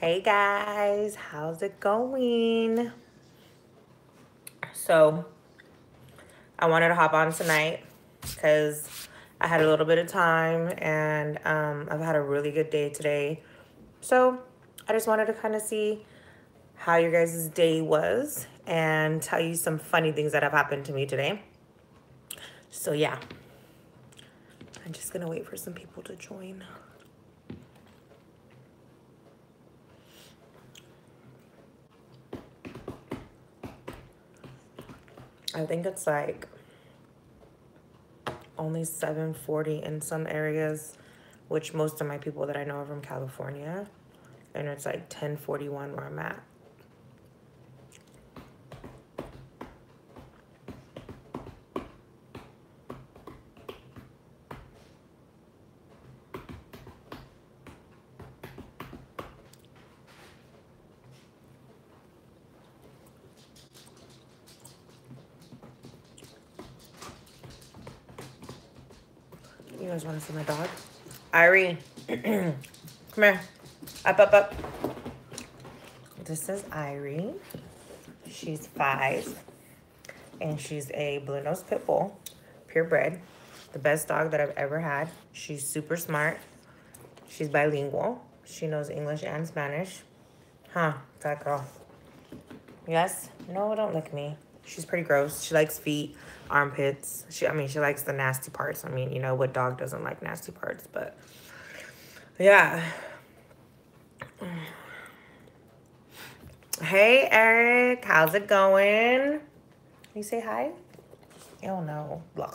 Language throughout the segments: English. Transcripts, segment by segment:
Hey guys, how's it going? So, I wanted to hop on tonight because I had a little bit of time and I've had a really good day today. So, I just wanted to kind of see how your guys' day was and tell you some funny things that have happened to me today. So, yeah, I'm just gonna wait for some people to join. I think it's like only 7:40 in some areas, which most of my people that I know are from California, and it's like 10:41 where I'm at. You guys want to see my dog? Irie, come here. Up. This is Irie. She's 5, and she's a blue nose pit bull, purebred. The best dog that I've ever had. She's super smart. She's bilingual. She knows English and Spanish. Huh, that girl. Yes? No, don't lick me. She's pretty gross. She likes feet, armpits. She likes the nasty parts. I mean, you know, what dog doesn't like nasty parts, but yeah. Hey, Eric. How's it going? You say hi? Oh, no. Blah.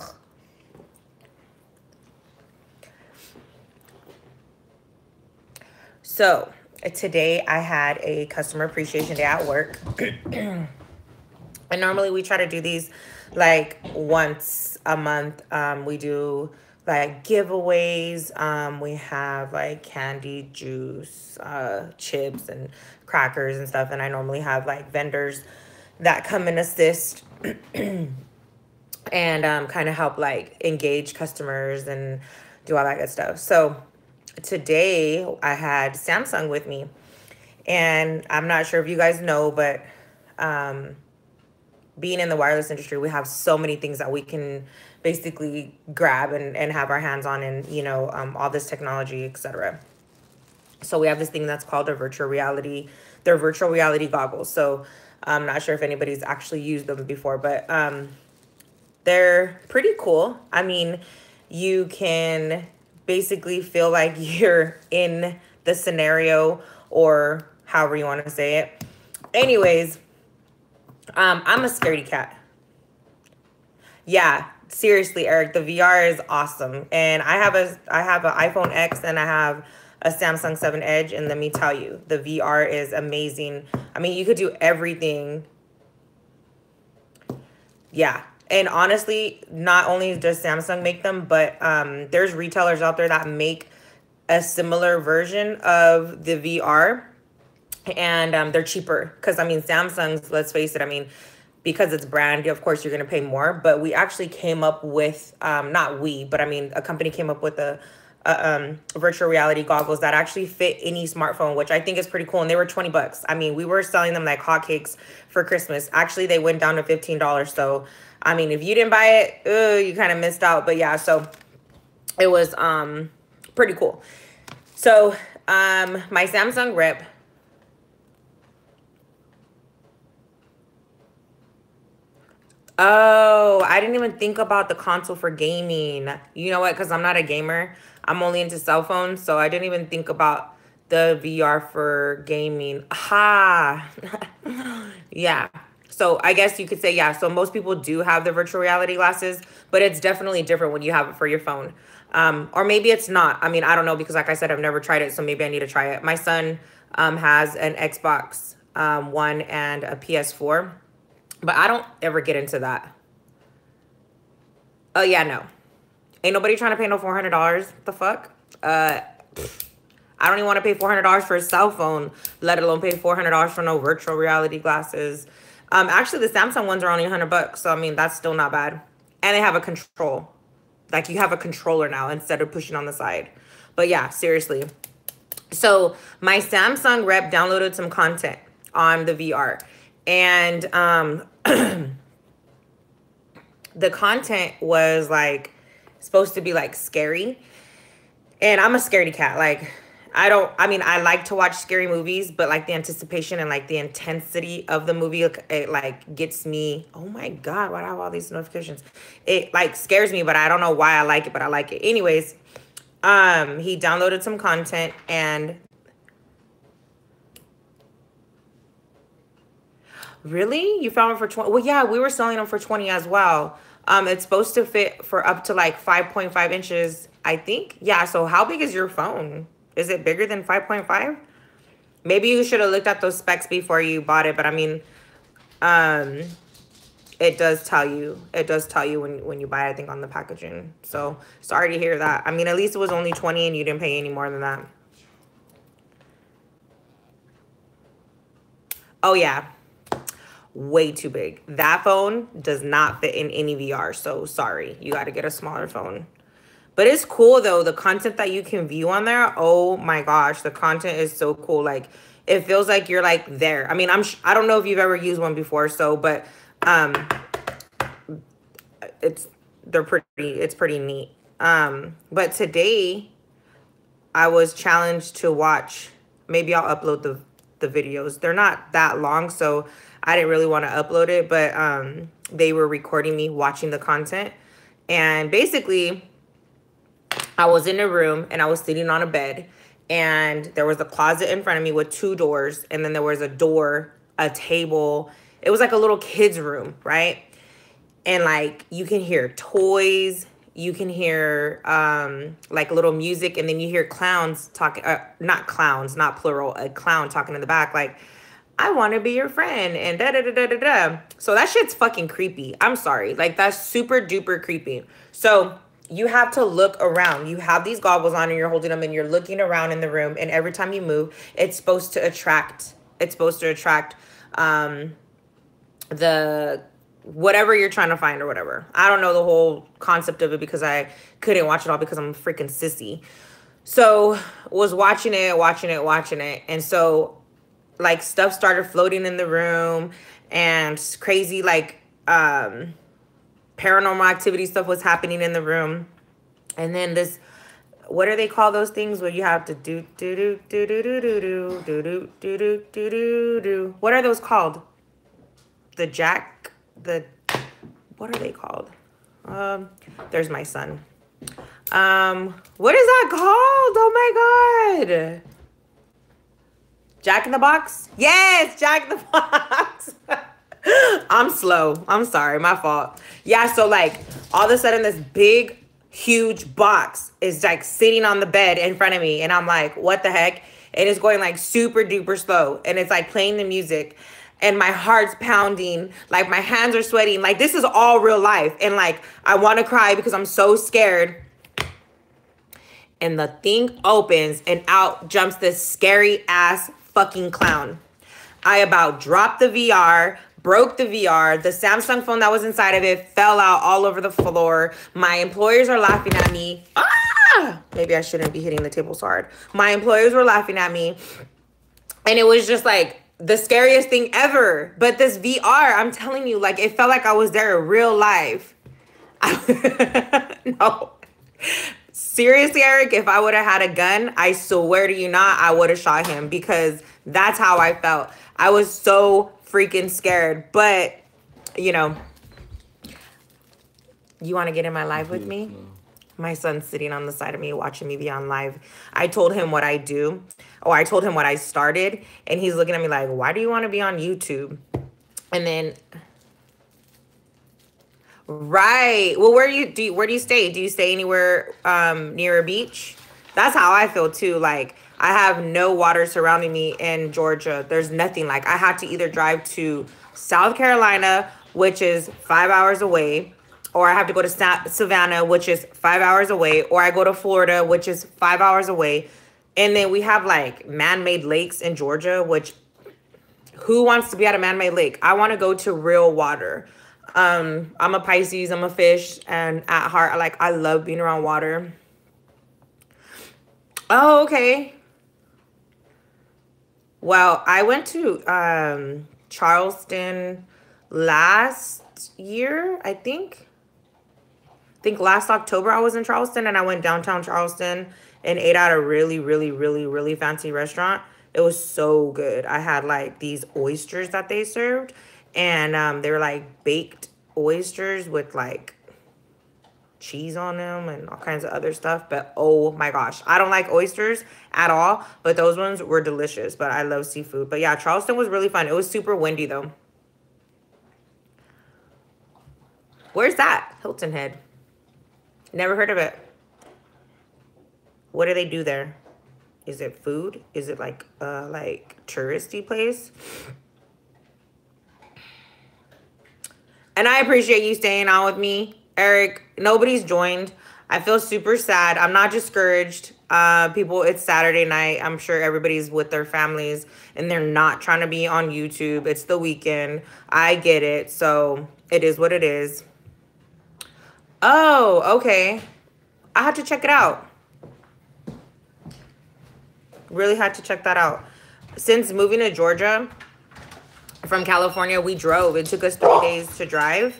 So, today I had a customer appreciation day at work. And normally we try to do these like once a month. We do like giveaways. We have like candy, juice, chips, and crackers and stuff. And I normally have like vendors that come and assist and kind of help like engage customers and do all that good stuff. So today I had Samsung with me, and I'm not sure if you guys know, but being in the wireless industry, we have so many things that we can basically grab and have our hands on, and you know, all this technology, etc. So we have this thing that's called they're virtual reality goggles. So I'm not sure if anybody's actually used them before, but they're pretty cool. I mean, you can basically feel like you're in the scenario, or however you want to say it. Anyways, I'm a scaredy cat. Yeah, seriously, Eric, the VR is awesome. And I have an iPhone X and I have a Samsung 7 Edge, and let me tell you, the VR is amazing. I mean, you could do everything. Yeah. And honestly, not only does Samsung make them, but there's retailers out there that make a similar version of the VR, and they're cheaper. Because, I mean, Samsung's, let's face it, I mean, because it's brand, of course, you're going to pay more. But we actually came up with, not we, but I mean, a company came up with a virtual reality goggles that actually fit any smartphone, which I think is pretty cool. And they were 20 bucks. I mean, we were selling them like hotcakes for Christmas. Actually, they went down to $15. So, I mean, if you didn't buy it, you kind of missed out. But yeah, so it was pretty cool. So my Samsung rep, oh, I didn't even think about the console for gaming. You know what? Because I'm not a gamer. I'm only into cell phones. So I didn't even think about the VR for gaming. Ha! Yeah. So I guess you could say, yeah. So most people do have the virtual reality glasses, but it's definitely different when you have it for your phone. Or maybe it's not. I mean, I don't know, because like I said, I've never tried it. So maybe I need to try it. My son has an Xbox One and a PS4. But I don't ever get into that. Oh, yeah, no. Ain't nobody trying to pay no $400. The fuck? I don't even want to pay $400 for a cell phone, let alone pay $400 for no virtual reality glasses. Actually, the Samsung ones are only 100 bucks. So, I mean, that's still not bad. And they have a control. Like, you have a controller now instead of pushing on the side. But, yeah, seriously. So my Samsung rep downloaded some content on the VR, and the content was like supposed to be like scary, and I'm a scaredy cat. Like, I mean, I like to watch scary movies, but like the anticipation and like the intensity of the movie, it like gets me. Oh my God, why do I have all these notifications? It like scares me, but I don't know why I like it, but I like it. Anyways, he downloaded some content and really? You found it for 20? Well, yeah, we were selling them for 20 as well. It's supposed to fit for up to like 5.5 inches, I think. Yeah, so how big is your phone? Is it bigger than 5.5? Maybe you should have looked at those specs before you bought it, but I mean, um, it does tell you. It does tell you when you buy it, I think, on the packaging. So sorry to hear that. I mean, at least it was only 20 and you didn't pay any more than that. Oh, yeah. Way too big. That phone does not fit in any VR, so sorry. You got to get a smaller phone. But it's cool though. The content that you can view on there, oh my gosh, the content is so cool. Like it feels like you're like there. I mean, I don't know if you've ever used one before, so but um it's it's pretty neat. But today I was challenged to watch, maybe I'll upload the videos. They're not that long, so I didn't really want to upload it, but they were recording me watching the content. And basically, I was in a room and I was sitting on a bed, and there was a closet in front of me with two doors, and then there was a door, a table. It was like a little kid's room, right? And like you can hear toys, you can hear like little music, and then you hear clowns talking, not clowns, not plural, a clown talking in the back like, I want to be your friend and da da da da da da. So that shit's fucking creepy. I'm sorry. Like that's super duper creepy. So you have to look around. You have these goggles on and you're holding them and you're looking around in the room, and every time you move, it's supposed to attract the whatever you're trying to find or whatever. I don't know the whole concept of it because I couldn't watch it all because I'm a freaking sissy. So was watching it. And so like stuff started floating in the room, and crazy like paranormal activity stuff was happening in the room. And then this, what do they call those things where you have to do do do do do do do do do do do do do do? What are those called? The jack, the, what are they called? There's my son. What is that called? Oh my God. Jack in the Box? Yes, Jack in the Box. I'm slow. I'm sorry. My fault. Yeah, so like all of a sudden this big, huge box is like sitting on the bed in front of me. And I'm like, what the heck? And it's going like super duper slow. And it's like playing the music. And my heart's pounding. Like my hands are sweating. Like this is all real life. And like I want to cry because I'm so scared. And the thing opens and out jumps this scary ass fucking clown. I about dropped the VR, broke the VR. The Samsung phone that was inside of it fell out all over the floor. My employers are laughing at me. Ah! Maybe I shouldn't be hitting the table so hard. My employers were laughing at me. And it was just like the scariest thing ever. But this VR, I'm telling you, like it felt like I was there in real life. No. Seriously, Eric, if I would have had a gun, I swear to you not, I would have shot him because that's how I felt. I was so freaking scared. But, you know, you want to get in my live with me? My son's sitting on the side of me watching me be on live. I told him what I do, or I told him what I started, and he's looking at me like, why do you want to be on YouTube? And then... Right. Well, where do you stay? Do you stay anywhere near a beach? That's how I feel too. Like I have no water surrounding me in Georgia. There's nothing. Like I had to either drive to South Carolina, which is 5 hours away, or I have to go to Savannah, which is 5 hours away, or I go to Florida, which is 5 hours away. And then we have like man-made lakes in Georgia, which who wants to be at a man-made lake? I want to go to real water. I'm a Pisces, I'm a fish, and at heart, I love being around water. Oh, okay. Well, I went to Charleston last year, I think. I think last October I was in Charleston and I went downtown Charleston and ate at a really, really, really, really fancy restaurant. It was so good. I had like these oysters that they served, and they were like baked oysters with like cheese on them and all kinds of other stuff. But oh my gosh, I don't like oysters at all, but those ones were delicious. But I love seafood. But yeah, Charleston was really fun. It was super windy though. Where's that? Hilton Head. Never heard of it. What do they do there? Is it food? Is it like touristy place? And I appreciate you staying on with me, Eric. Nobody's joined. I feel super sad. I'm not discouraged. People, it's Saturday night. I'm sure everybody's with their families and they're not trying to be on YouTube. It's the weekend. I get it. So it is what it is. Oh, okay. I had to check it out. Really had to check that out. Since moving to Georgia from California, we drove. It took us 3 days to drive.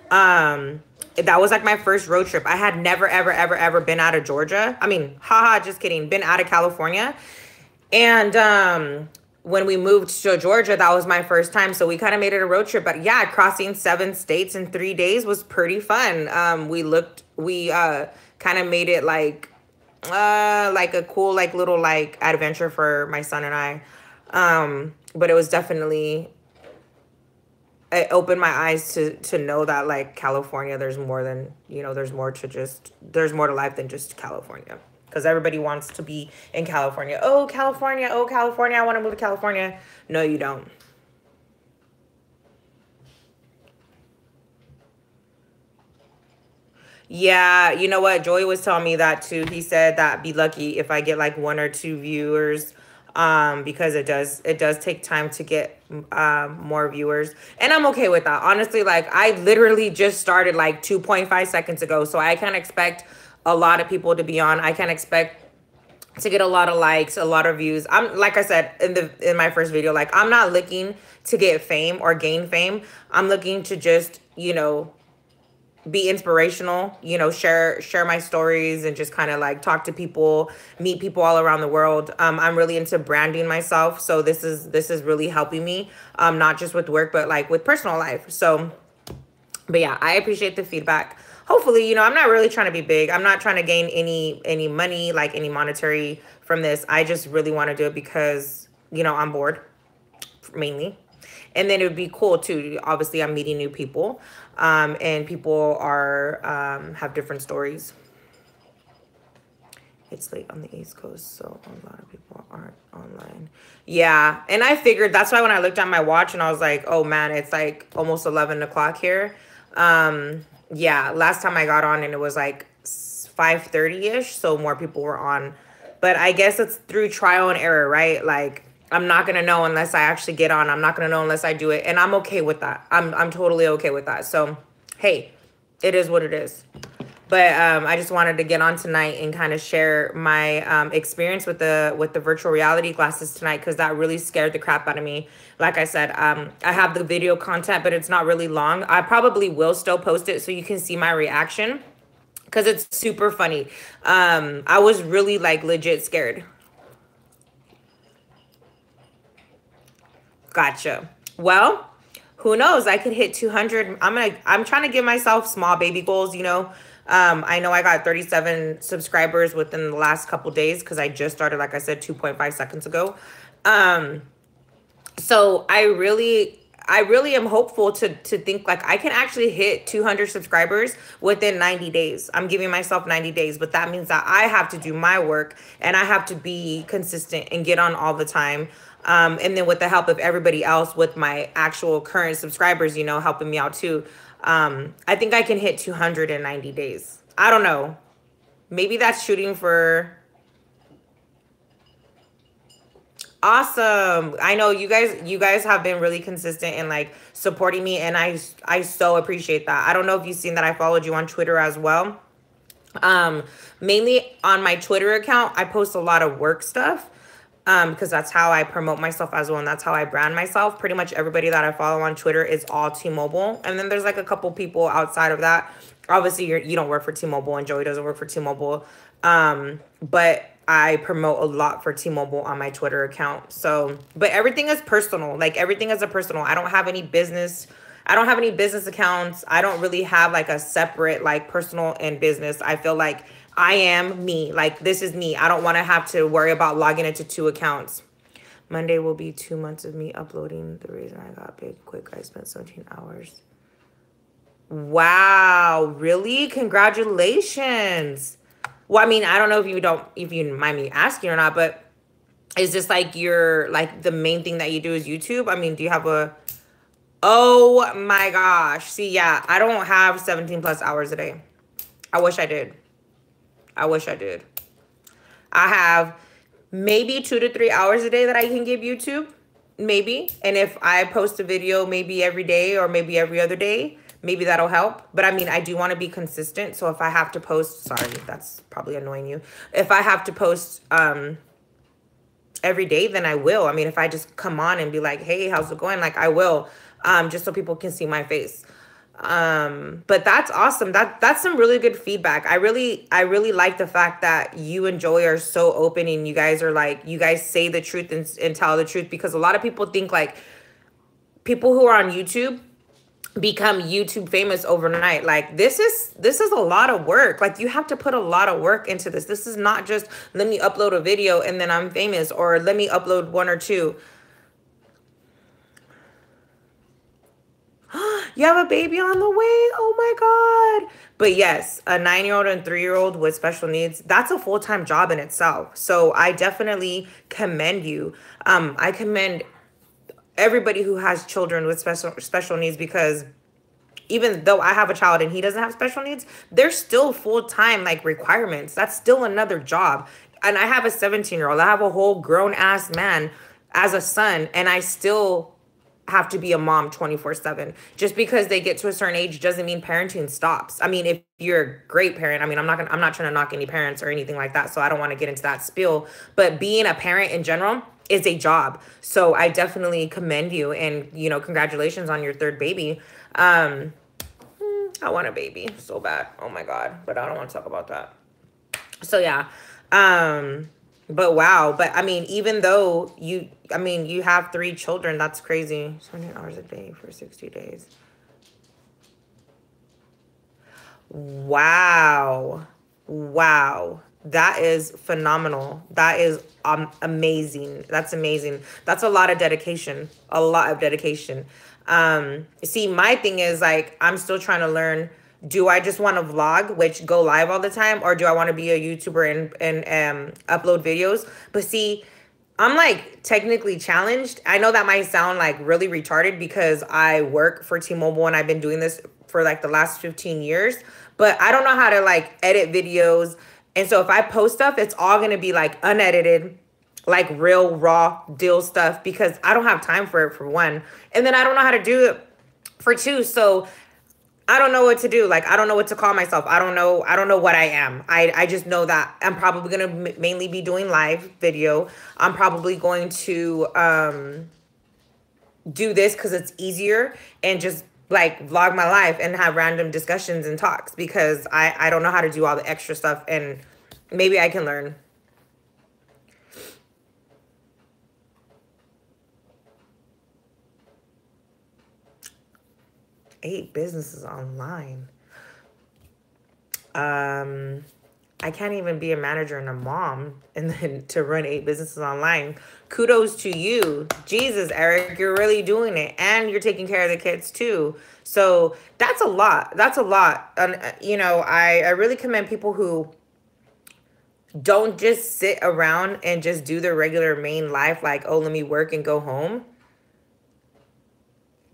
That was like my first road trip. I had never, ever, ever, ever been out of Georgia. I mean, haha, just kidding. Been out of California. And when we moved to Georgia, that was my first time. So we kind of made it a road trip. But yeah, crossing 7 states in 3 days was pretty fun. We kind of made it like a cool like little like adventure for my son and I. But it was definitely, it opened my eyes to know that like California, there's more than, you know, there's more to life than just California. Because everybody wants to be in California. Oh, California, I want to move to California. No, you don't. Yeah, you know what? Joey was telling me that too. He said that be lucky if I get like 1 or 2 viewers, because it does take time to get more viewers, and I'm okay with that. Honestly, like I literally just started like 2.5 seconds ago, so I can't expect a lot of people to be on. I can't expect to get a lot of likes, a lot of views. I'm like I said in my first video, like I'm not looking to get fame or gain fame. I'm looking to just, you know, be inspirational, you know, share my stories and just kind of like talk to people, meet people all around the world. I'm really into branding myself, so this is really helping me, not just with work but like with personal life. So but yeah, I appreciate the feedback. Hopefully, you know, I'm not really trying to be big. I'm not trying to gain any money, like any monetary from this. I just really want to do it because, you know, I'm bored mainly. And then it would be cool too. Obviously, I'm meeting new people, and people are have different stories. It's late on the East Coast, so a lot of people aren't online. Yeah, and I figured that's why when I looked at my watch and I was like, oh man, it's like almost 11 o'clock here. Yeah, last time I got on and it was like 5:30-ish, so more people were on. But I guess it's through trial and error, right? Like I'm not gonna know unless I actually get on. I'm not gonna know unless I do it, and I'm okay with that. I'm totally okay with that. So hey, it is what it is. But I just wanted to get on tonight and kind of share my experience with the virtual reality glasses tonight, because that really scared the crap out of me. Like I said, I have the video content, but it's not really long. I probably will still post it so you can see my reaction, because it's super funny. I was really like legit scared. Gotcha. Well, who knows? I could hit 200. I'm trying to give myself small baby goals, you know. I know I got 37 subscribers within the last couple days because I just started, like I said, 2.5 seconds ago. So I really am hopeful to think like I can actually hit 200 subscribers within 90 days. I'm giving myself 90 days, but that means that I have to do my work and I have to be consistent and get on all the time. And then with the help of everybody else, with my actual current subscribers, you know, helping me out too. I think I can hit 290 days. I don't know. Maybe that's shooting for... Awesome. I know you guys have been really consistent and like supporting me, and I so appreciate that. I don't know if you've seen that I followed you on Twitter as well. Mainly on my Twitter account, I post a lot of work stuff. because that's how I promote myself as well, and that's how I brand myself. Pretty much everybody that I follow on Twitter is all T-Mobile, and then there's like a couple people outside of that. Obviously, you don't work for T-Mobile, and Joey doesn't work for T-Mobile, but I promote a lot for T-Mobile on my Twitter account. So, but everything is personal. Like everything is a personal. I don't have any business. I don't have any business accounts. I don't really have like a separate like personal and business. I feel like I am me. Like this is me. I don't want to have to worry about logging into 2 accounts. Monday will be 2 months of me uploading. The reason I got big quick, I spent 17 hours. Wow, really? Congratulations. Well, I mean, I don't know if you mind me asking or not, but is this like your, like the main thing that you do is YouTube? I mean, do you have a, oh my gosh. See, yeah, I don't have 17 plus hours a day. I wish I did. I wish I did. I have maybe 2 to 3 hours a day that I can give YouTube, maybe. And if I post a video maybe every day or maybe every other day, maybe that'll help. But I mean, I do want to be consistent. So if I have to post, sorry, that's probably annoying you. If I have to post every day, then I will. I mean, if I just come on and be like, hey, how's it going? Like I will, just so people can see my face. But that's awesome. That's some really good feedback. I really like the fact that you and Joey are so open and you guys are like, you guys say the truth and tell the truth, because a lot of people think like people who are on YouTube become YouTube famous overnight. Like this is a lot of work. Like you have to put a lot of work into this. This is not just let me upload a video and then I'm famous, or let me upload 1 or 2. You have a baby on the way. Oh my God. But yes, a 9-year-old and 3-year-old with special needs, that's a full-time job in itself. So I definitely commend you. I commend everybody who has children with special needs, because even though I have a child and he doesn't have special needs, there's still full-time like requirements. That's still another job. And I have a 17-year-old. I have a whole grown-ass man as a son, and I still have to be a mom 24/7. Just because they get to a certain age doesn't mean parenting stops. I mean, if you're a great parent, I mean, I'm not trying to knock any parents or anything like that, so I don't want to get into that spiel, but being a parent in general is a job. So I definitely commend you, and you know, congratulations on your 3rd baby. I want a baby so bad. Oh my God, but I don't want to talk about that. So yeah. But wow. But I mean, even though you have 3 children, that's crazy. 17 hours a day for 60 days. Wow. Wow. That is phenomenal. That is amazing. That's amazing. That's a lot of dedication. A lot of dedication. See, my thing is like, I'm still trying to learn. Do I just want to vlog, which go live all the time, or do I want to be a YouTuber and upload videos? But see, I'm like technically challenged. I know that might sound like really retarded because I work for T-Mobile and I've been doing this for like the last 15 years, but I don't know how to like edit videos. And so if I post stuff, it's all going to be like unedited, like real raw deal stuff, because I don't have time for it, for one. And then I don't know how to do it for 2. So I don't know what to do. Like, I don't know what to call myself. I don't know what I am. I just know that I'm probably going to mainly be doing live video. I'm probably going to do this because it's easier, and just like vlog my life and have random discussions and talks, because I don't know how to do all the extra stuff, and maybe I can learn. Eight businesses online. I can't even be a manager and a mom and then to run 8 businesses online. Kudos to you. Jesus, Eric, you're really doing it. And you're taking care of the kids too. So that's a lot. That's a lot. And, you know, I really commend people who don't just sit around and just do their regular main life. Like, oh, let me work and go home.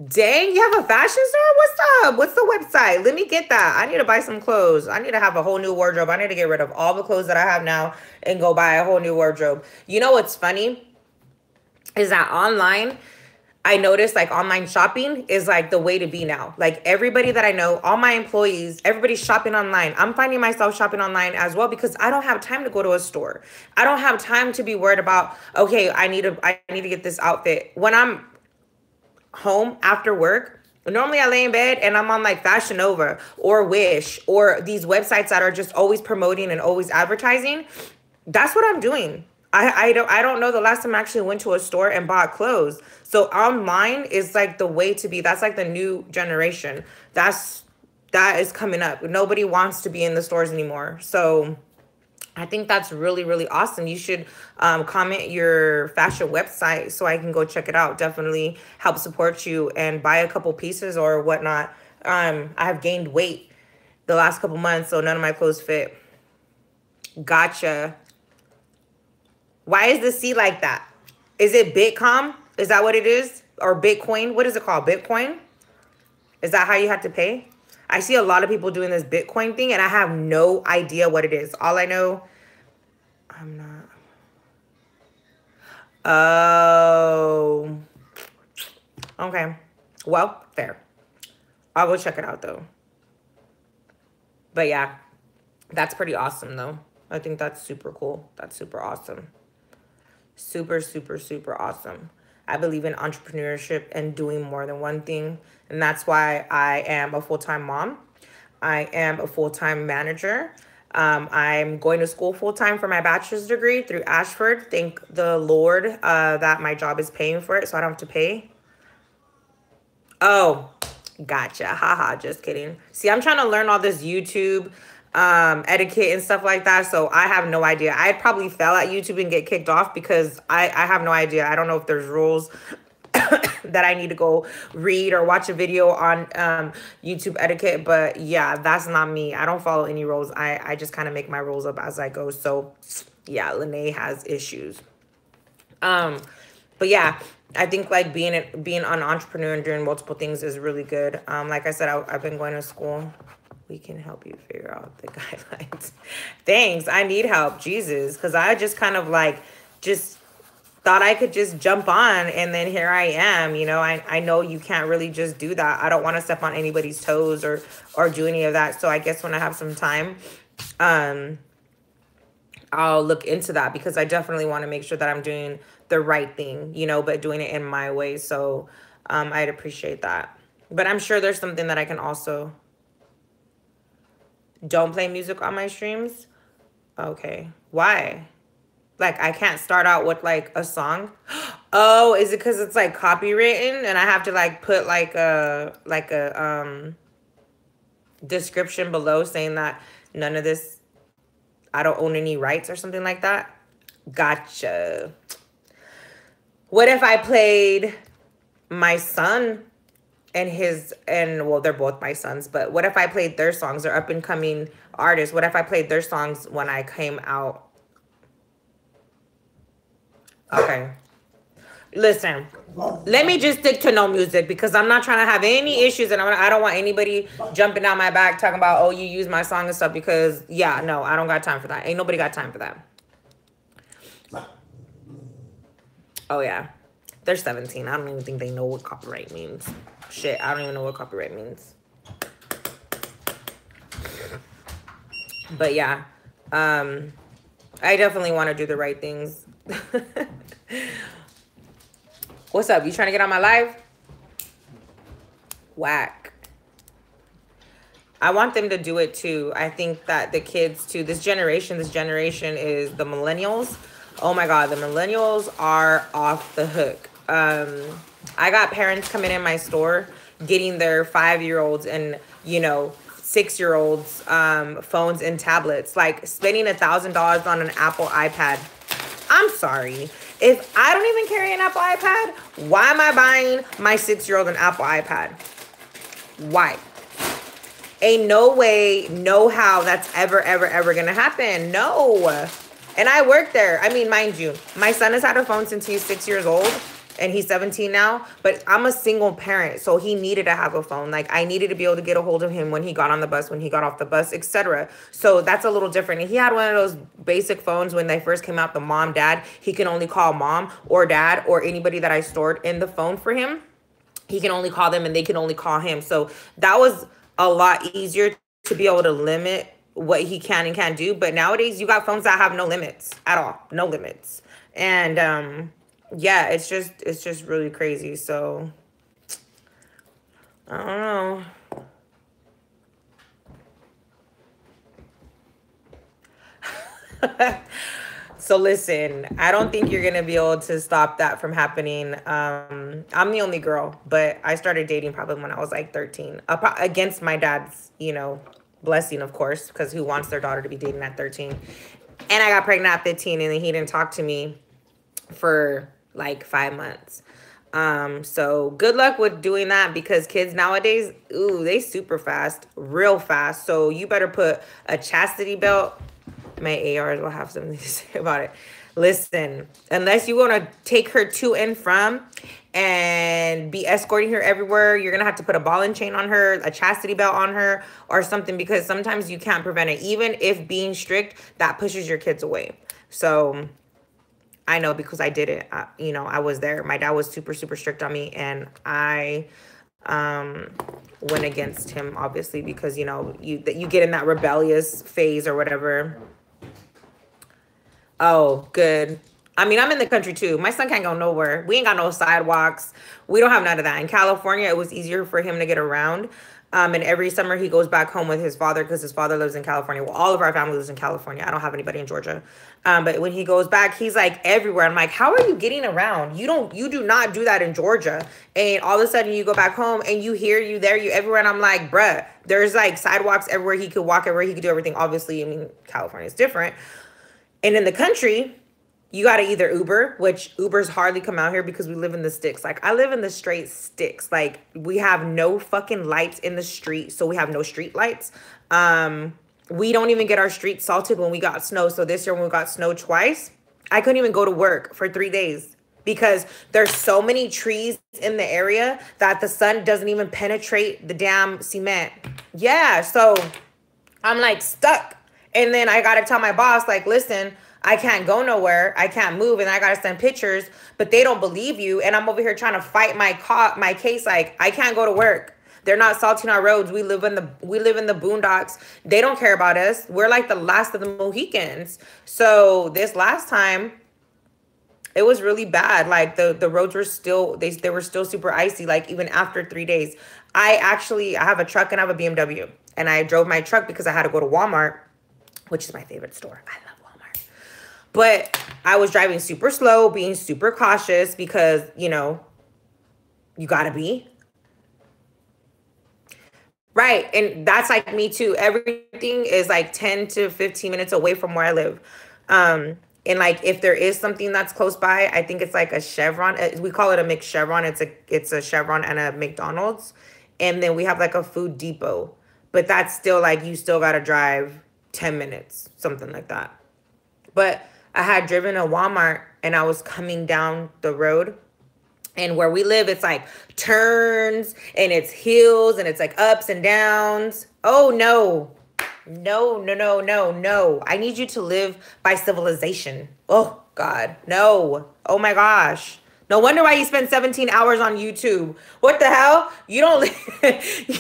Dang, you have a fashion store? What's up? What's the website? Let me get that. I need to buy some clothes. I need to have a whole new wardrobe. I need to get rid of all the clothes that I have now and go buy a whole new wardrobe. You know what's funny is that online, I noticed like online shopping is like the way to be now. Like everybody that I know, all my employees, everybody's shopping online. I'm finding myself shopping online as well because I don't have time to go to a store. I don't have time to be worried about, okay, I need to get this outfit. When I'm home after work, normally I lay in bed and I'm on like Fashion Nova or Wish or these websites that are just always promoting and always advertising. That's what I'm doing. I don't know the last time I actually went to a store and bought clothes. So online is like the way to be. That's like the new generation. That is coming up. Nobody wants to be in the stores anymore. So I think that's really, really awesome. You should comment your fashion website so I can go check it out. Definitely help support you and buy a couple pieces or whatnot. I have gained weight the last couple months, so none of my clothes fit. Gotcha. Why is the C like that? Is it Bitcom? Is that what it is? Or Bitcoin? What is it called? Bitcoin? Is that how you have to pay? I see a lot of people doing this Bitcoin thing, and I have no idea what it is. All I know, I'm not. Oh. Okay. Well, fair. I'll go check it out, though. But yeah, that's pretty awesome, though. I think that's super cool. That's super awesome. Super, super, super awesome. I believe in entrepreneurship and doing more than one thing. And that's why I am a full-time mom. I am a full-time manager. I'm going to school full-time for my bachelor's degree through Ashford. Thank the Lord that my job is paying for it, so I don't have to pay. Oh, gotcha. Haha, just kidding. See, I'm trying to learn all this YouTube etiquette and stuff like that, so I have no idea. I'd probably fail at YouTube and get kicked off because I have no idea. I don't know if there's rules that I need to go read or watch a video on YouTube etiquette, but yeah, that's not me. I don't follow any rules. I just kind of make my rules up as I go. So yeah, Lene has issues. But yeah, I think like being an entrepreneur and doing multiple things is really good. Like I said, I've been going to school. We can help you figure out the guidelines. Thanks. I need help. Jesus. Because I just kind of like just thought I could just jump on and then here I am. You know, I know you can't really just do that. I don't want to step on anybody's toes or do any of that. So I guess when I have some time, I'll look into that because I definitely want to make sure that I'm doing the right thing, you know, but doing it in my way. So I'd appreciate that. But I'm sure there's something that I can also... Don't play music on my streams? Okay. Why? Like, I can't start out with, like, a song? Oh, is it because it's, like, copywritten? And I have to, like, put, like a description below saying that none of this, I don't own any rights or something like that? Gotcha. What if I played my son and well, they're both my sons, but what if I played their songs? They're up and coming artists. What if I played their songs when I came out? Okay. Listen, let me just stick to no music because I'm not trying to have any issues and I don't want anybody jumping down my back talking about, oh, you use my song and stuff because, yeah, no, I don't got time for that. Ain't nobody got time for that. Oh, yeah. They're 17. I don't even think they know what copyright means. Shit, I don't even know what copyright means. But yeah, I definitely want to do the right things. What's up? You trying to get on my live? Whack. I want them to do it too. I think that the kids too, this generation is the millennials. Oh my God, the millennials are off the hook. I got parents coming in my store getting their 5-year-olds and, you know, 6-year-olds phones and tablets, like spending $1,000 on an Apple iPad. I'm sorry. If I don't even carry an Apple iPad, why am I buying my 6-year-old an Apple iPad? Why? Ain't no way, no how that's ever gonna happen. No. And I work there. I mean, mind you, my son has had a phone since he's 6 years old. and he's 17 now, but I'm a single parent, so he needed to have a phone. Like, I needed to be able to get a hold of him when he got on the bus, when he got off the bus, etc. So that's a little different. And he had one of those basic phones when they first came out, the mom, dad. He can only call mom or dad or anybody that I stored in the phone for him. He can only call them and they can only call him. So that was a lot easier to be able to limit what he can and can't do. But nowadays you got phones that have no limits at all. No limits. And yeah, it's just really crazy. So I don't know. So listen, I don't think you're going to be able to stop that from happening. I'm the only girl, but I started dating probably when I was like 13, against my dad's, blessing, of course, because who wants their daughter to be dating at 13? And I got pregnant at 15, and then he didn't talk to me for like 5 months. So good luck with doing that, because kids nowadays, ooh, they super fast, real fast. So you better put a chastity belt. My ARs will have something to say about it. Listen, unless you want to take her to and from and be escorting her everywhere, you're going to have to put a ball and chain on her, a chastity belt on her or something, because sometimes you can't prevent it. Even if being strict, that pushes your kids away. So I know, because I did it. I was there. My dad was super, super strict on me, and I went against him, obviously, because, you get in that rebellious phase or whatever. Oh, good. I mean, I'm in the country too. My son can't go nowhere. We ain't got no sidewalks. We don't have none of that. In California, it was easier for him to get around. And every summer he goes back home with his father, because his father lives in California. Well, all of our family lives in California. I don't have anybody in Georgia. But when he goes back, he's like everywhere. I'm like, how are you getting around? You do not do that in Georgia. And all of a sudden you go back home and you everywhere. And I'm like, bruh, there's like sidewalks everywhere. He could walk everywhere. He could do everything. Obviously, I mean, California is different. And in the country, you got to either Uber, which Ubers hardly come out here because we live in the sticks. Like, I live in the straight sticks. Like, we have no fucking lights in the street, so we have no street lights. We don't even get our streets salted when we got snow. So this year when we got snow twice, I couldn't even go to work for 3 days because there's so many trees in the area that the sun doesn't even penetrate the damn cement. Yeah, so I'm like stuck. And then I got to tell my boss, like, listen, I can't go nowhere. I can't move. And I got to send pictures, but they don't believe you. And I'm over here trying to fight my case. Like, I can't go to work. They're not salting our roads. We live in the boondocks. They don't care about us. We're like the last of the Mohicans. So this last time, it was really bad. Like, the roads were still, they were still super icy, like even after 3 days. I have a truck and I have a BMW. And I drove my truck because I had to go to Walmart, which is my favorite store. I love Walmart. But I was driving super slow, being super cautious because, you got to be. Right. And that's like me too. Everything is like 10 to 15 minutes away from where I live. And like, if there is something that's close by, I think it's like a Chevron. We call it a McChevron. It's a Chevron and a McDonald's. And then we have like a Food Depot. But that's still like, you still got to drive 10 minutes, something like that. But I had driven a Walmart and I was coming down the road. And where we live, it's like turns and it's hills and it's like ups and downs. Oh, no. No. I need you to live by civilization. Oh, God. No. Oh, my gosh. No wonder why you spend 17 hours on YouTube. What the hell? You don't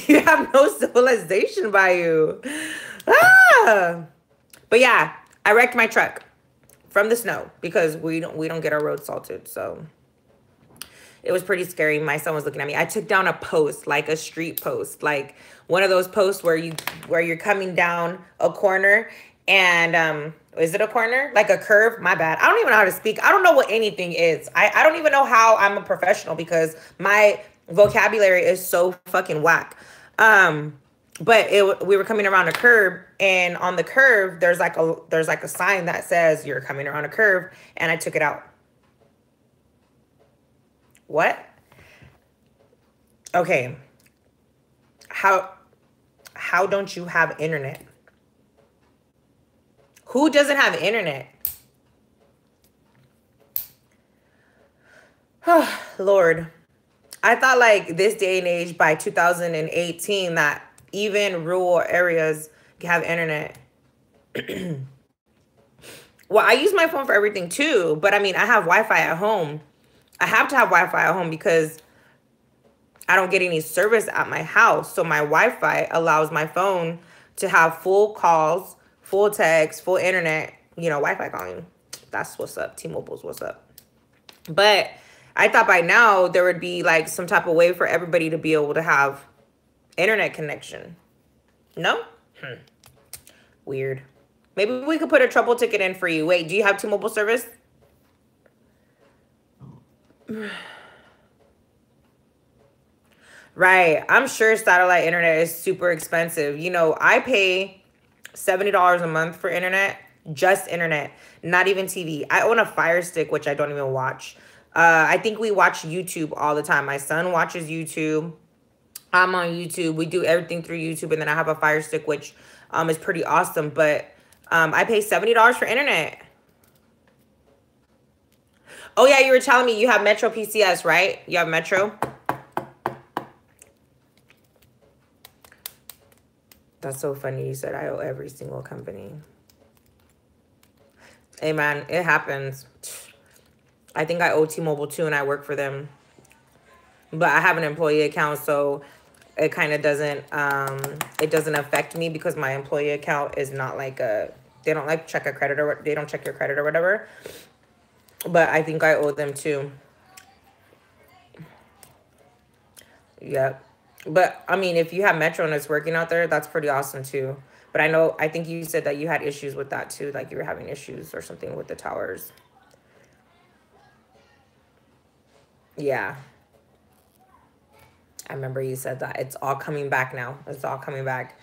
you have no civilization by you. Ah. But yeah, I wrecked my truck from the snow because we don't get our roads salted. So it was pretty scary. My son was looking at me. I took down a post, like a street post, like one of those posts where you're coming down a corner and is it a corner? Like a curve? My bad. I don't even know how to speak. I don't know what anything is. I don't even know how I'm a professional because my vocabulary is so fucking whack. But we were coming around a curve, and on the curve there's like a sign that says you're coming around a curve, and I took it out. What? Okay. How don't you have internet? Who doesn't have internet? Lord, I thought like this day and age by 2018 that even rural areas have internet. Well, I use my phone for everything too, but I mean, I have Wi Fi at home. I have to have Wi Fi at home because I don't get any service at my house. So my Wi Fi allows my phone to have full calls, full text, full internet, Wi Fi calling. That's what's up. T Mobile's what's up. But I thought by now there would be like some type of way for everybody to be able to have internet connection. No? Weird. Maybe we could put a trouble ticket in for you. Wait, do you have T-Mobile service? Right. I'm sure satellite internet is super expensive. I pay $70 a month for internet, just internet, not even TV. I own a Fire Stick, which I don't even watch. I think we watch YouTube all the time. My son watches YouTube. I'm on YouTube. We do everything through YouTube. And then I have a Fire Stick, which is pretty awesome. But I pay $70 for internet. Oh, yeah, you were telling me you have Metro PCS, right? You have Metro? That's so funny. You said I owe every single company. Hey, man, it happens. I think I owe T-Mobile too, and I work for them. But I have an employee account, so it kind of doesn't, it doesn't affect me because my employee account is not like they don't like check a credit or they don't check your credit or whatever. But I think I owe them too. Yep. But I mean, if you have Metro and it's working out there, that's pretty awesome too. But I think you said that you had issues with that too, like you were having issues or something with the towers. Yeah. I remember you said that. It's all coming back now. It's all coming back.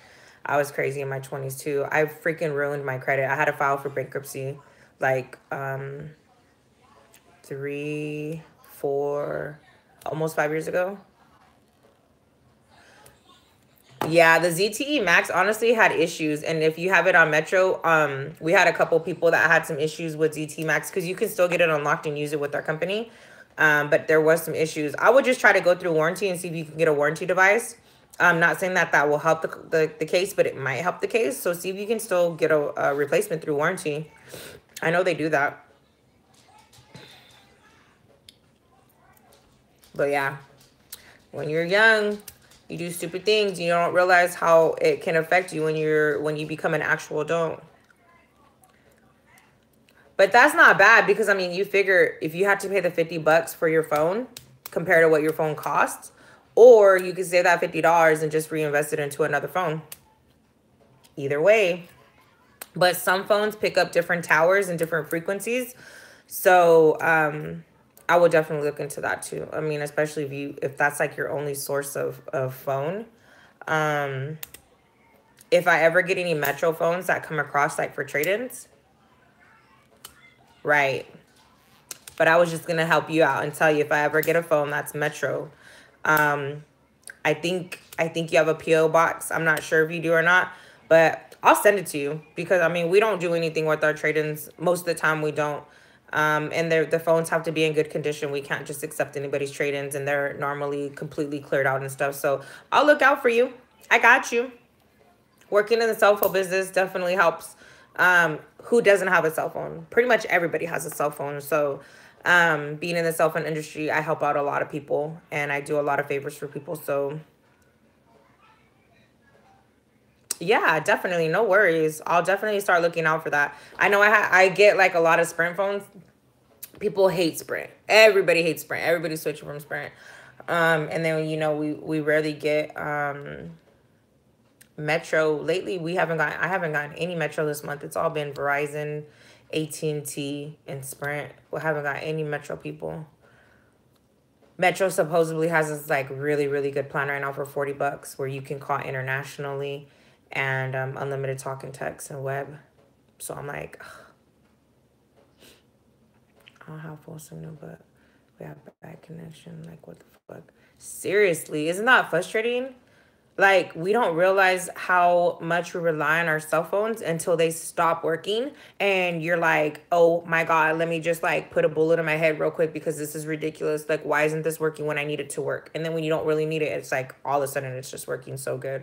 I was crazy in my 20s too. I freaking ruined my credit. I had to file for bankruptcy like 3, 4, almost 5 years ago. Yeah, the ZTE Max honestly had issues. And if you have it on Metro, we had a couple people that had some issues with ZTE Max because you can still get it unlocked and use it with our company. But there was some issues. I would just try to go through warranty and see if you can get a warranty device. I'm not saying that will help the case, but it might help the case. So see if you can still get a replacement through warranty. I know they do that. But yeah, when you're young, you do stupid things. You don't realize how it can affect you when you become an actual adult. But that's not bad because, I mean, you figure if you had to pay the $50 for your phone compared to what your phone costs, or you could save that $50 and just reinvest it into another phone. Either way. But some phones pick up different towers and different frequencies. So I would definitely look into that too. I mean, especially if that's like your only source of phone. If I ever get any Metro phones that come across like for trade-ins. Right. But I was just going to help you out and tell you if I ever get a phone that's Metro. I think you have a P.O. box. I'm not sure if you do or not, but I'll send it to you because, I mean, we don't do anything with our trade-ins. Most of the time we don't. And the phones have to be in good condition. We can't just accept anybody's trade-ins, and they're normally completely cleared out and stuff. So I'll look out for you. I got you. Working in the cell phone business definitely helps. Who doesn't have a cell phone? Pretty much everybody has a cell phone. So being in the cell phone industry, I help out a lot of people, and I do a lot of favors for people. So yeah, definitely. No worries. I'll definitely start looking out for that. I know I get like a lot of Sprint phones. People hate Sprint. Everybody hates Sprint. Everybody's switching from Sprint. And then, we rarely get Metro. Lately, I haven't gotten any Metro this month. It's all been Verizon, AT&T, and Sprint. We haven't got any Metro people. Metro supposedly has this like really, really good plan right now for $40 where you can call internationally and unlimited talk and text and web. So I'm like, ugh. I don't have full signal, but we have bad connection. Like, what the fuck? Seriously, isn't that frustrating? Like, we don't realize how much we rely on our cell phones until they stop working. And you're like, oh my God, let me just like put a bullet in my head real quick because this is ridiculous. Like, why isn't this working when I need it to work? And then when you don't really need it, it's like all of a sudden it's just working so good.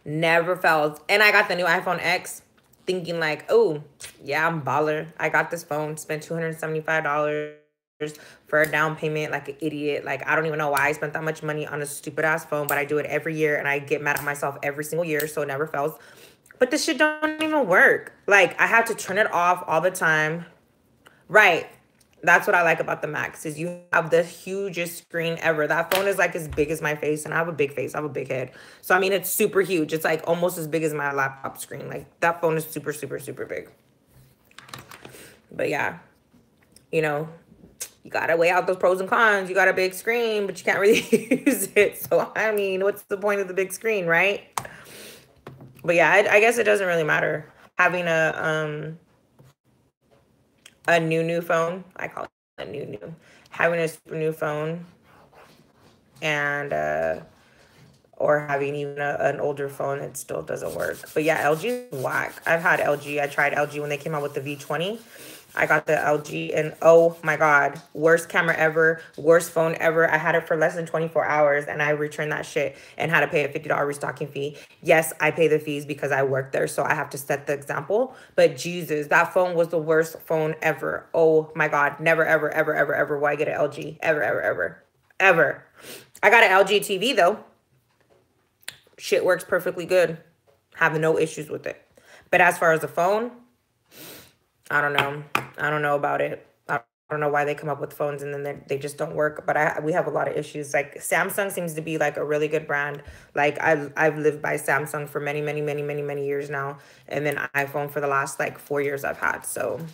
Never fails. And I got the new iPhone X thinking like, oh, yeah, I'm baller. I got this phone, spent $275 for a down payment like an idiot. Like, I don't even know why I spent that much money on a stupid ass phone, but I do it every year and I get mad at myself every single year, so it never fails. But this shit don't even work. Like, I have to turn it off all the time. Right. That's what I like about the Max is you have the hugest screen ever. That phone is like as big as my face, and I have a big face. I have a big head. So, I mean, it's super huge. It's like almost as big as my laptop screen. Like, that phone is super, super, super big. But yeah, you know, you got to weigh out those pros and cons. You got a big screen, but you can't really use it. So, I mean, what's the point of the big screen, right? But yeah, I guess it doesn't really matter having a new phone. I call it a new. Having a super new phone and or having even an older phone, it still doesn't work. But yeah, LG is whack. I've had LG. I tried LG when they came out with the V20. I got the LG and oh my God, worst camera ever, worst phone ever. I had it for less than 24 hours and I returned that shit and had to pay a $50 restocking fee. Yes, I pay the fees because I work there, so I have to set the example. But Jesus, that phone was the worst phone ever. Oh my God, never, ever, ever, ever, ever will I get an LG. Ever, ever, ever, ever. I got an LG TV though. Shit works perfectly good. Have no issues with it. But as far as the phone, I don't know. I don't know about it. I don't know why they come up with phones and then they just don't work. But we have a lot of issues. Like Samsung seems to be like a really good brand. Like I've lived by Samsung for many, many, many, many, many years now. And then iPhone for the last like 4 years I've had. So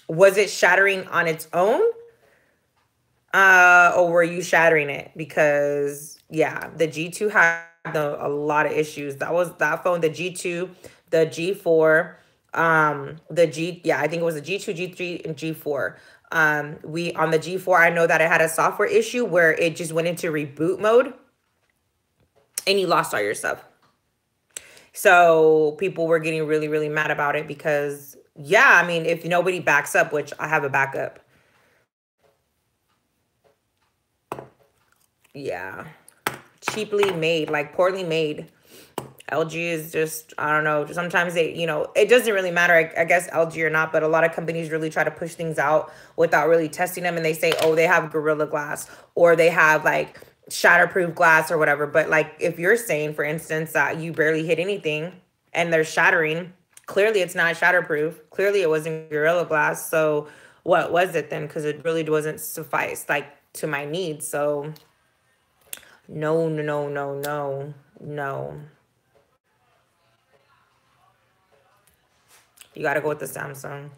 was it shattering on its own? Or were you shattering it? Because yeah, the G2 had a lot of issues. That phone, the G2, the G4, I think it was the G2, G3, and G4. We on the G4, I know that it had a software issue where it just went into reboot mode and you lost all your stuff. So people were getting really, really mad about it because yeah, I mean, if nobody backs up, which I have a backup. Yeah. Cheaply made, like poorly made. LG is just, I don't know. Sometimes they, it doesn't really matter, I guess, LG or not, but a lot of companies really try to push things out without really testing them. And they say, oh, they have Gorilla Glass or they have like shatterproof glass or whatever. But like if you're saying, for instance, that you barely hit anything and they're shattering, clearly it's not shatterproof. Clearly it wasn't Gorilla Glass. So what was it then? Because it really wasn't suffice like to my needs. So no, no, no, no, no. You got to go with the Samsung.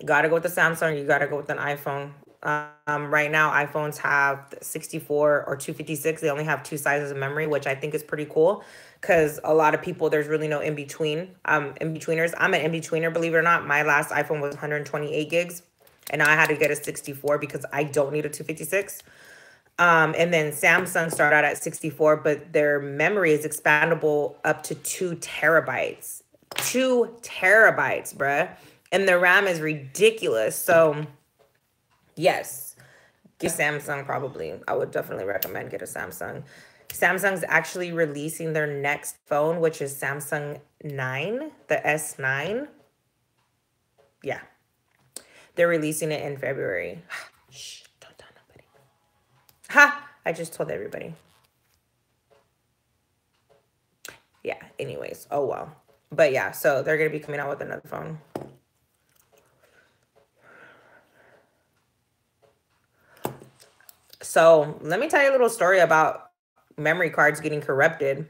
You got to go with the Samsung. You got to go with an iPhone. Right now, iPhones have 64 or 256. They only have two sizes of memory, which I think is pretty cool because a lot of people, there's really no in-between. In-betweeners. I'm an in-betweener, believe it or not. My last iPhone was 128 gigs, and now I had to get a 64 because I don't need a 256. And then Samsung started out at 64, but their memory is expandable up to 2 terabytes. 2 terabytes, bruh. And the RAM is ridiculous. So, yes, get Samsung probably. I would definitely recommend get a Samsung. Samsung's actually releasing their next phone, which is Samsung 9, the S9. Yeah. They're releasing it in February. Shh, don't tell nobody. Ha! I just told everybody. Yeah, anyways. Oh, well. But yeah, so they're going to be coming out with another phone. So let me tell you a little story about memory cards getting corrupted.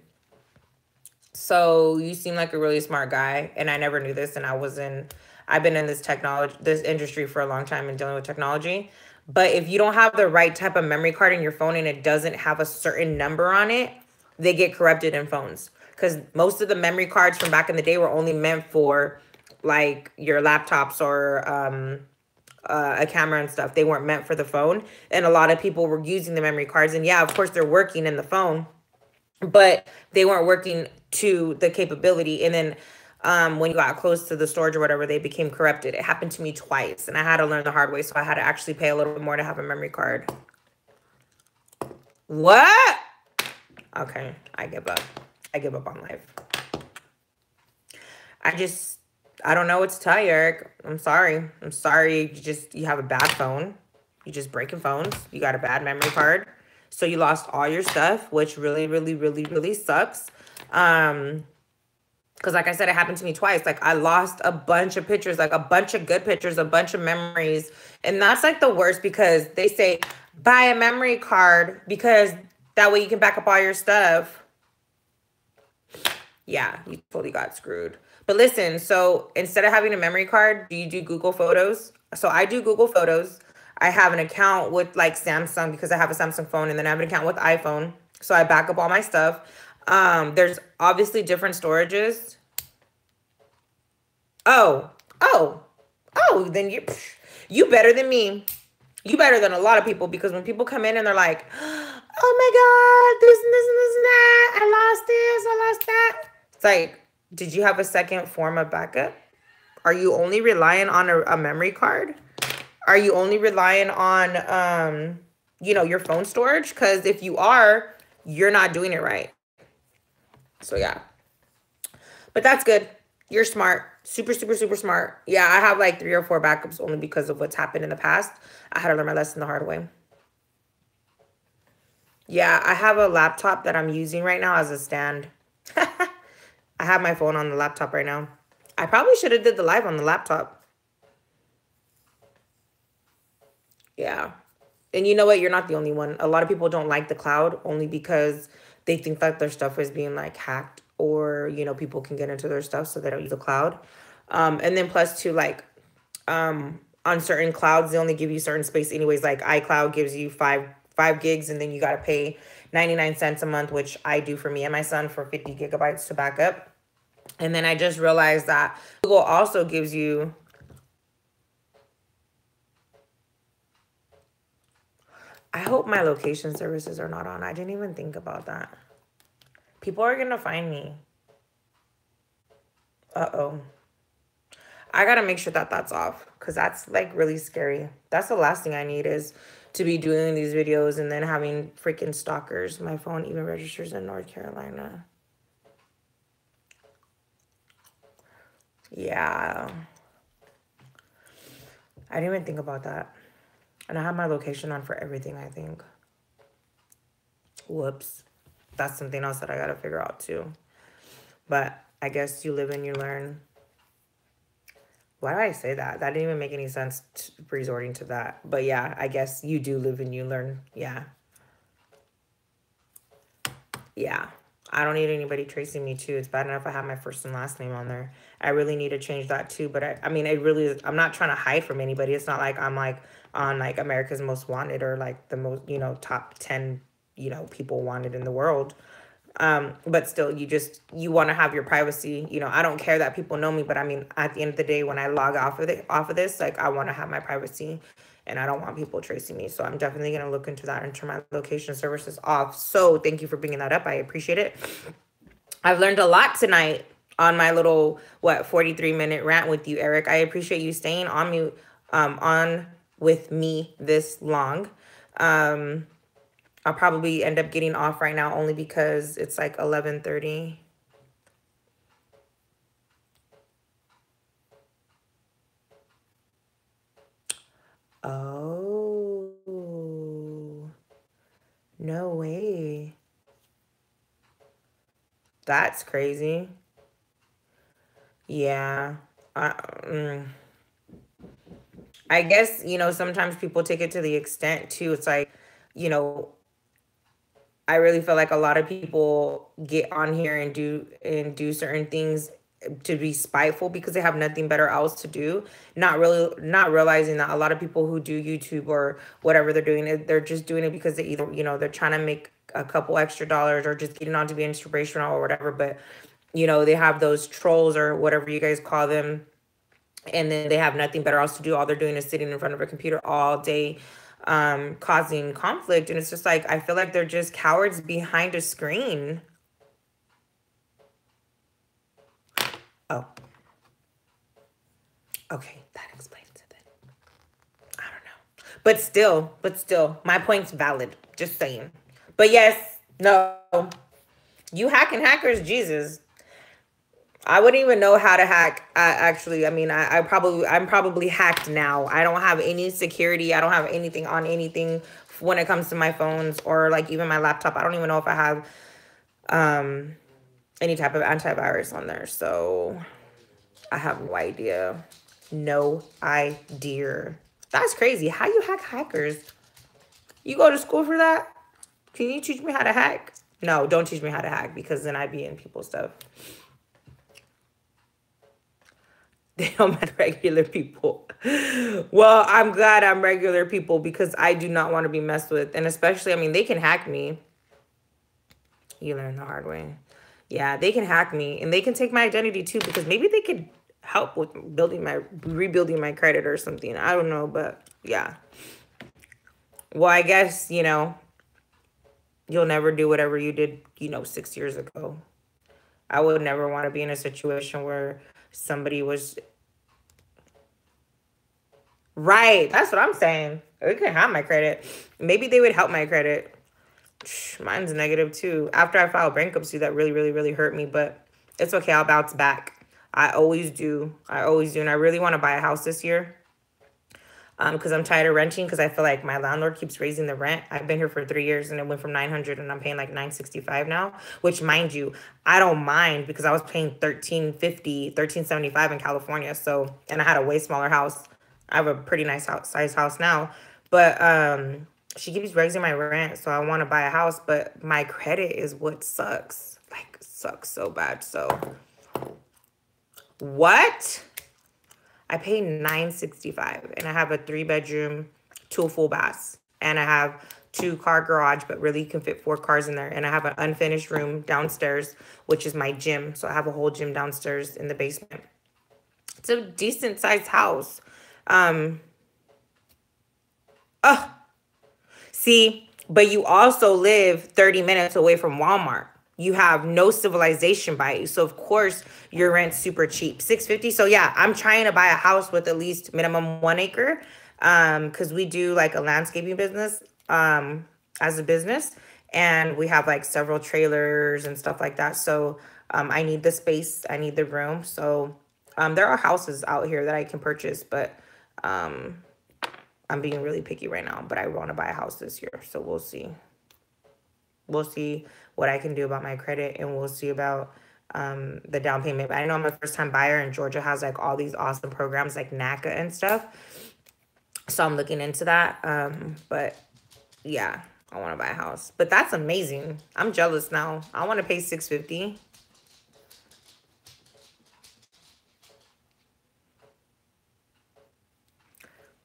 So you seem like a really smart guy, and I never knew this, and I've been in this industry for a long time and dealing with technology. But if you don't have the right type of memory card in your phone and it doesn't have a certain number on it, they get corrupted in phones. Because most of the memory cards from back in the day were only meant for like your laptops or a camera and stuff. They weren't meant for the phone. And a lot of people were using the memory cards. And yeah, of course, they're working in the phone, but they weren't working to the capability. And then when you got close to the storage or whatever, they became corrupted. It happened to me twice, and I had to learn the hard way. So I had to actually pay a little bit more to have a memory card. What? Okay, I give up. I give up on life. I don't know what to tell you, Eric. I'm sorry. I'm sorry. You have a bad phone. You just breaking phones. You got a bad memory card. So you lost all your stuff, which really, really, really, really sucks. Because like I said, it happened to me twice. Like I lost a bunch of pictures, like a bunch of good pictures, a bunch of memories. And that's like the worst because they say, buy a memory card because that way you can back up all your stuff. Yeah, you totally got screwed. But listen, so instead of having a memory card, do you do Google Photos? So I do Google Photos. I have an account with like Samsung because I have a Samsung phone, and then I have an account with iPhone. So I back up all my stuff. There's obviously different storages. Oh, then you better than me. You better than a lot of people, because when people come in and they're like, oh my God, this and this and this and that, I lost this, I lost that. It's like, did you have a second form of backup? Are you only relying on a memory card? Are you only relying on, your phone storage? Because if you are, you're not doing it right. So yeah, but that's good. You're smart. Super, super, super smart. Yeah, I have like 3 or 4 backups only because of what's happened in the past. I had to learn my lesson the hard way. Yeah, I have a laptop that I'm using right now as a stand. I have my phone on the laptop right now. I probably should have did the live on the laptop. Yeah. And you know what? You're not the only one. A lot of people don't like the cloud only because they think that their stuff is being like hacked, or, people can get into their stuff, so they don't use the cloud. And then plus two, like, on certain clouds, they only give you certain space anyways. Like iCloud gives you five gigs, and then you got to pay 99 cents a month, which I do for me and my son, for 50 gigabytes to back up. And then I just realized that Google also gives you, I hope my location services are not on. I didn't even think about that. People are going to find me. Uh-oh. I got to make sure that that's off, because that's like really scary. That's the last thing I need, is to be doing these videos and then having freaking stalkers. My phone even registers in North Carolina. Yeah. I didn't even think about that. And I have my location on for everything, I think. Whoops. That's something else that I got to figure out too. But I guess you live and you learn. Why did I say that? That didn't even make any sense, resorting to that. But yeah, I guess you do live and you learn. Yeah. Yeah. I don't need anybody tracing me too. It's bad enough I have my first and last name on there. I really need to change that too. But I mean, it really is. I'm not trying to hide from anybody. It's not like I'm like on like America's Most Wanted, or like the most, top 10, people wanted in the world. But still, you want to have your privacy. I don't care that people know me, but I mean, at the end of the day, when I log off of this, like, I want to have my privacy, and I don't want people tracing me. So I'm definitely going to look into that and turn my location services off. So thank you for bringing that up. I appreciate it. I've learned a lot tonight on my little, 43-minute rant with you, Eric. I appreciate you staying on with me this long. I'll probably end up getting off right now only because it's like 11:30. Oh, no way. That's crazy. Yeah. I guess, sometimes people take it to the extent too. It's like, you know, I really feel like a lot of people get on here and do certain things to be spiteful because they have nothing better else to do. Not realizing that a lot of people who do YouTube or whatever they're doing, they're just doing it because they either, they're trying to make a couple extra dollars or just getting on to be inspirational or whatever. But, they have those trolls or whatever you guys call them, and then they have nothing better else to do. All they're doing is sitting in front of a computer all day, causing conflict. And it's just like, I feel like they're just cowards behind a screen. Oh, okay, that explains it then. I don't know. But still, my point's valid. Just saying. But yes, no, you hacking hackers, Jesus. I wouldn't even know how to hack. Actually, I mean, I'm probably hacked now. I don't have any security. I don't have anything on anything when it comes to my phones or like even my laptop. I don't even know if I have any type of antivirus on there. So I have no idea. No idea. That's crazy. How you hack hackers? You go to school for that? Can you teach me how to hack? No, don't teach me how to hack because then I'd be in people's stuff. They don't met regular people. Well, I'm glad I'm regular people because I do not want to be messed with. And especially, I mean, they can hack me. You learn the hard way. Yeah, they can hack me and they can take my identity too because maybe they could help with rebuilding my credit or something. I don't know, but yeah. Well, I guess, you'll never do whatever you did, 6 years ago. I would never want to be in a situation where somebody was right. That's what I'm saying. They can have my credit. Maybe they would help my credit. Mine's negative too. After I filed bankruptcy, that really, really, really hurt me. But it's okay. I'll bounce back. I always do. I always do. And I really want to buy a house this year. Because I'm tired of renting because I feel like my landlord keeps raising the rent. I've been here for 3 years and it went from 900 and I'm paying like 965 now, which mind you, I don't mind because I was paying 1350, 1375 in California. So, and I had a way smaller house. I have a pretty nice size house now, but she keeps raising my rent. So I want to buy a house, but my credit is what sucks. Like sucks so bad. So what? I pay $965 and I have a 3-bedroom, 2 full baths. And I have 2-car garage, but really you can fit 4 cars in there. And I have an unfinished room downstairs, which is my gym. So I have a whole gym downstairs in the basement. It's a decent sized house. See, but you also live 30 minutes away from Walmart. You have no civilization by you. So of course your rent's super cheap. $650. So yeah, I'm trying to buy a house with at least minimum 1 acre. Because we do like a landscaping business as a business. And we have like several trailers and stuff like that. So I need the space, I need the room. So there are houses out here that I can purchase, but I'm being really picky right now. But I want to buy a house this year. So we'll see. We'll see what I can do about my credit, and we'll see about the down payment. But I know I'm a first-time buyer, and Georgia has like all these awesome programs like NACA and stuff. So I'm looking into that. But yeah, I want to buy a house. But that's amazing. I'm jealous now. I want to pay $650.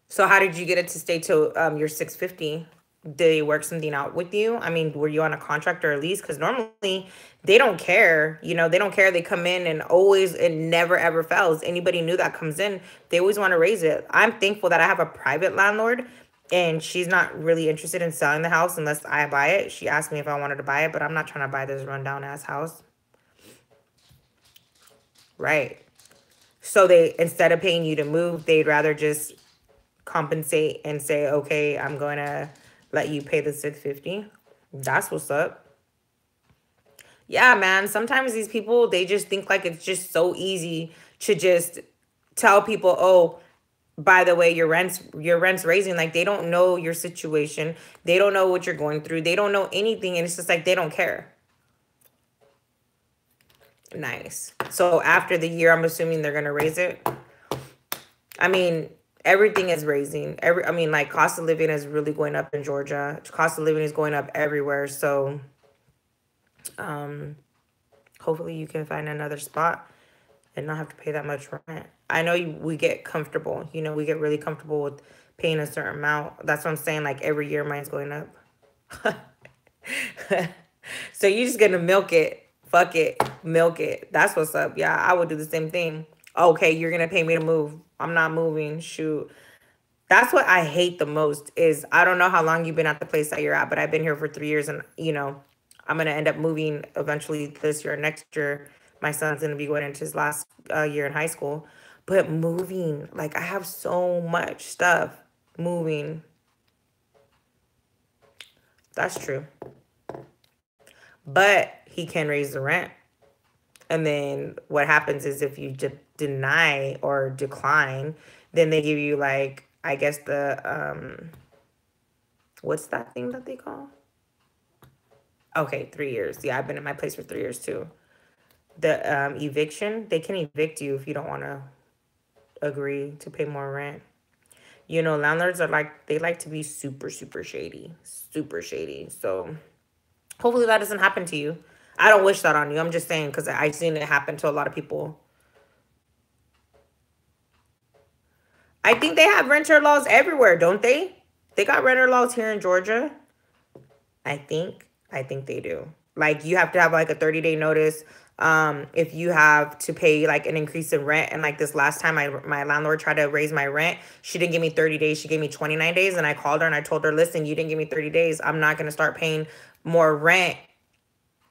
So how did you get it to stay till your $650? Did they work something out with you? I mean, were you on a contract or a lease? Because normally they don't care. They don't care. They come in and always, it never ever fails. Anybody new that comes in, they always want to raise it. I'm thankful that I have a private landlord and she's not really interested in selling the house unless I buy it. She asked me if I wanted to buy it, but I'm not trying to buy this rundown ass house. Right. So they, instead of paying you to move, they'd rather just compensate and say, okay, I'm going to let you pay the $650. That's what's up. Yeah, man. Sometimes these people, they just think like it's just so easy to just tell people, oh, by the way, your rent's raising. Like they don't know your situation. They don't know what you're going through. They don't know anything. And it's just like they don't care. Nice. So after the year, I'm assuming they're going to raise it. I mean, everything is raising. Like cost of living is really going up in Georgia. Cost of living is going up everywhere. So hopefully you can find another spot and not have to pay that much rent. I know we get comfortable. We get really comfortable with paying a certain amount. That's what I'm saying. Like every year mine's going up. So you're just going to milk it. Fuck it. Milk it. That's what's up. Yeah, I would do the same thing. Okay, you're gonna pay me to move. I'm not moving. Shoot. That's what I hate the most is I don't know how long you've been at the place that you're at, but I've been here for 3 years and I'm gonna end up moving eventually this year, next year. My son's gonna be going into his last year in high school. But moving, like I have so much stuff moving. That's true. But he can raise the rent. And then what happens is if you deny or decline, then they give you like, I guess what's that thing that they call? Okay, 3 years. Yeah, I've been in my place for 3 years too. The eviction, they can evict you if you don't want to agree to pay more rent. Landlords are like, they like to be super, super shady. Super shady. So hopefully that doesn't happen to you. I don't wish that on you. I'm just saying because I've seen it happen to a lot of people. I think they have renter laws everywhere, don't they? They got renter laws here in Georgia. I think. I think they do. Like you have to have like a 30-day notice. If you have to pay like an increase in rent, and like this last time my landlord tried to raise my rent, she didn't give me 30 days, she gave me 29 days, and I called her and I told her, listen, you didn't give me 30 days. I'm not gonna start paying more rent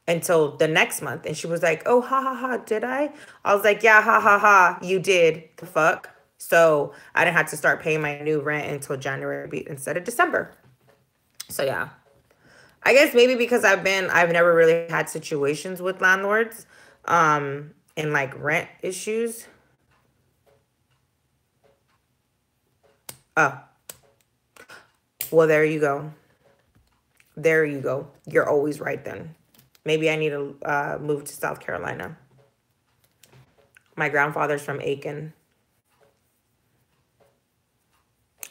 until the next month. And she was like, oh, ha ha ha, did I? I was like, yeah, ha ha ha, you did. The fuck? So I didn't have to start paying my new rent until January instead of December. So yeah. I guess maybe because I've never really had situations with landlords and like rent issues. Oh, well, there you go. There you go. You're always right then. Maybe I need to move to South Carolina. My grandfather's from Aiken.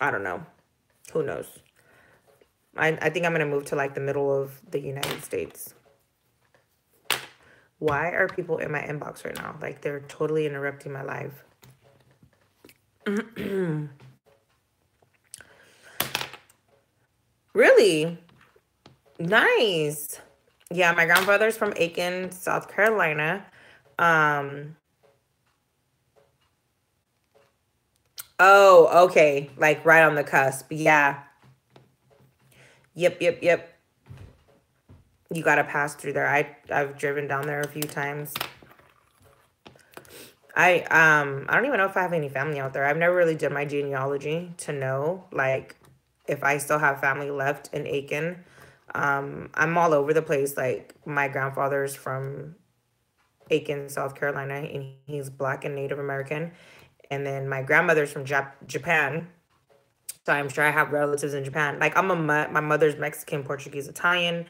I don't know. Who knows? I think I'm going to move to like the middle of the United States. Why are people in my inbox right now? Like they're totally interrupting my life. Really? Nice. Yeah, my grandfather's from Aiken, South Carolina. Oh, okay. Like right on the cusp. Yeah. Yep. You gotta pass through there. I've driven down there a few times. I don't even know if I have any family out there. I've never really done my genealogy to know like if I still have family left in Aiken. I'm all over the place. Like my grandfather's from Aiken, South Carolina, and he's Black and Native American. And then my grandmother's from Japan. So I'm sure I have relatives in Japan. Like my mother's Mexican, Portuguese, Italian.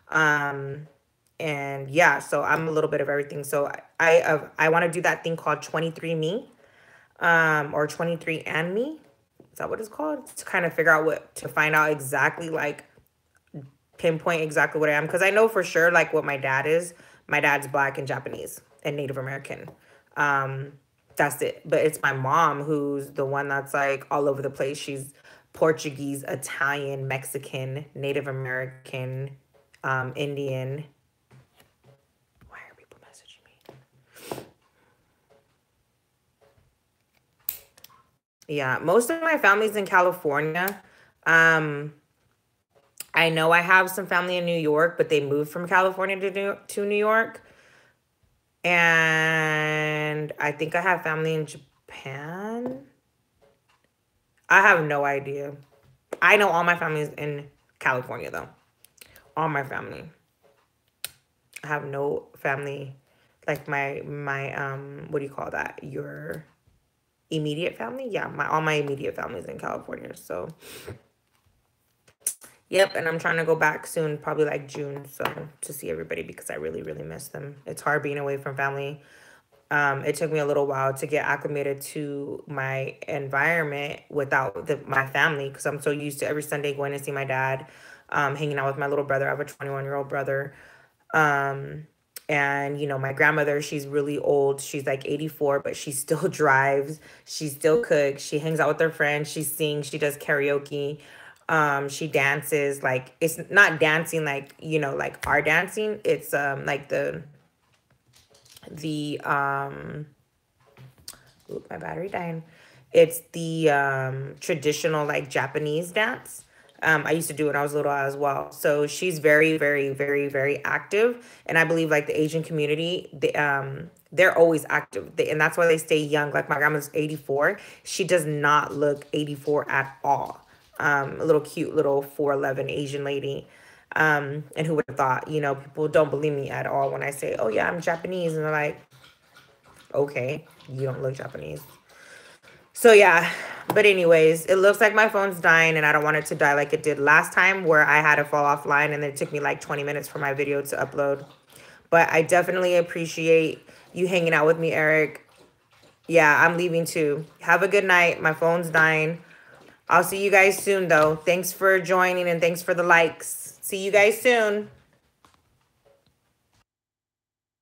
And yeah, so I'm a little bit of everything. So I want to do that thing called 23Me, or 23andMe. Is that what it's called? To kind of figure out to find out exactly like pinpoint exactly what I am. Because I know for sure like what my dad is. My dad's Black and Japanese and Native American. That's it. But it's my mom who's the one that's like all over the place. She's Portuguese, Italian, Mexican, Native American, Indian. Why are people messaging me? Yeah, most of my family's in California. I know I have some family in New York, but they moved from California to New York. And I think I have family in Japan. I have no idea. I know all my family is in California, though. All my family. I have no family, like my what do you call that? Your immediate family? Yeah, all my immediate family is in California. So, yep, and I'm trying to go back soon, probably like June, so to see everybody because I really, really miss them. It's hard being away from family. It took me a little while to get acclimated to my environment without my family because I'm so used to every Sunday going to see my dad, hanging out with my little brother. I have a 21-year-old brother. And, my grandmother, she's really old. She's like 84, but she still drives. She still cooks. She hangs out with her friends. She sings. She does karaoke. She dances. Like, it's not dancing like, like our dancing. It's like the Oop, my battery dying. It's the traditional like Japanese dance. I used to do it when I was little as well. So she's very, very, very, very active, and I believe like the Asian community, they're always active, and that's why they stay young. Like my grandma's 84. She does not look 84 at all. A little cute little 4'11" Asian lady. And who would have thought? You know, people don't believe me at all when I say, "Oh yeah, I'm Japanese," and they're like, "Okay, you don't look Japanese." So yeah, but anyways, it looks like my phone's dying and I don't want it to die like it did last time where I had to fall offline and then it took me like 20 minutes for my video to upload. But I definitely appreciate you hanging out with me, Eric. Yeah, I'm leaving too. Have a good night. My phone's dying. I'll see you guys soon though. Thanks for joining and thanks for the likes. See you guys soon.